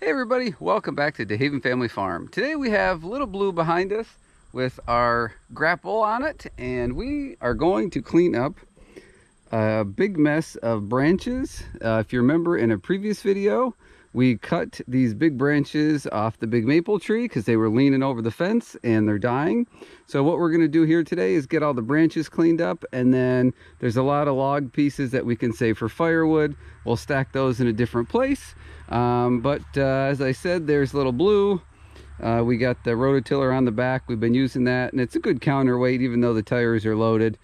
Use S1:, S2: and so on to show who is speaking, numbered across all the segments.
S1: Hey everybody, welcome back to DeHaven Family Farm. Today we have Little Blue behind us with our grapple on it, and we are going to clean up a big mess of branches. If you remember in a previous video, we cut these big branches off the big maple tree because they were leaning over the fence and they're dying. So what we're going to do here today is get all the branches cleaned up, and then there's a lot of log pieces that we can save for firewood. We'll stack those in a different place. As I said, there's Little Blue. We got the rototiller on the back. We've been using that, and it's a good counterweight even though the tires are loaded.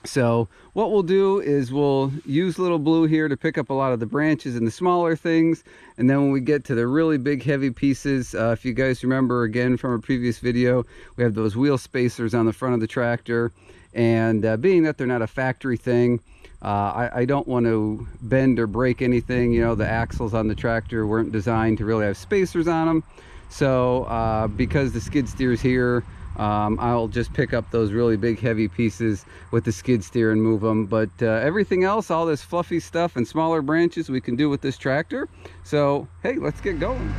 S1: So what we'll do is we'll use Little Blue here to pick up a lot of the branches and the smaller things, and then when we get to the really big heavy pieces, if you guys remember again from a previous video, we have those wheel spacers on the front of the tractor, and being that they're not a factory thing, I don't want to bend or break anything. You know, the axles on the tractor weren't designed to really have spacers on them. So because the skid steer's here, I'll just pick up those really big heavy pieces with the skid steer and move them. But everything else, all this fluffy stuff and smaller branches, we can do with this tractor. So hey, let's get going.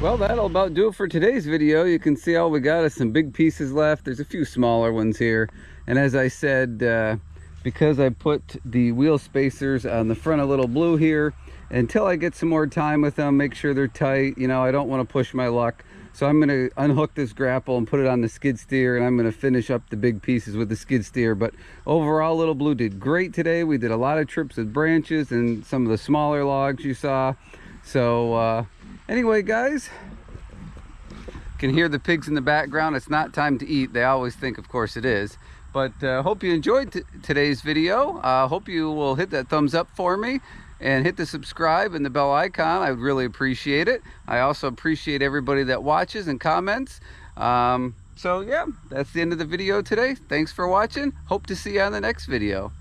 S1: Well, that'll about do it for today's video. You can see all we got is some big pieces left. There's a few smaller ones here. And as I said, because I put the wheel spacers on the front of Little Blue here, until I get some more time with them, make sure they're tight. You know, I don't want to push my luck. So I'm going to unhook this grapple and put it on the skid steer, and I'm going to finish up the big pieces with the skid steer. But overall, Little Blue did great today. We did a lot of trips with branches and some of the smaller logs you saw. So anyway, guys, can hear the pigs in the background. It's not time to eat. They always think, of course, it is. But hope you enjoyed today's video. Hope you will hit that thumbs up for me and hit the subscribe and the bell icon. I would really appreciate it. I also appreciate everybody that watches and comments. So yeah, that's the end of the video today. Thanks for watching. Hope to see you on the next video.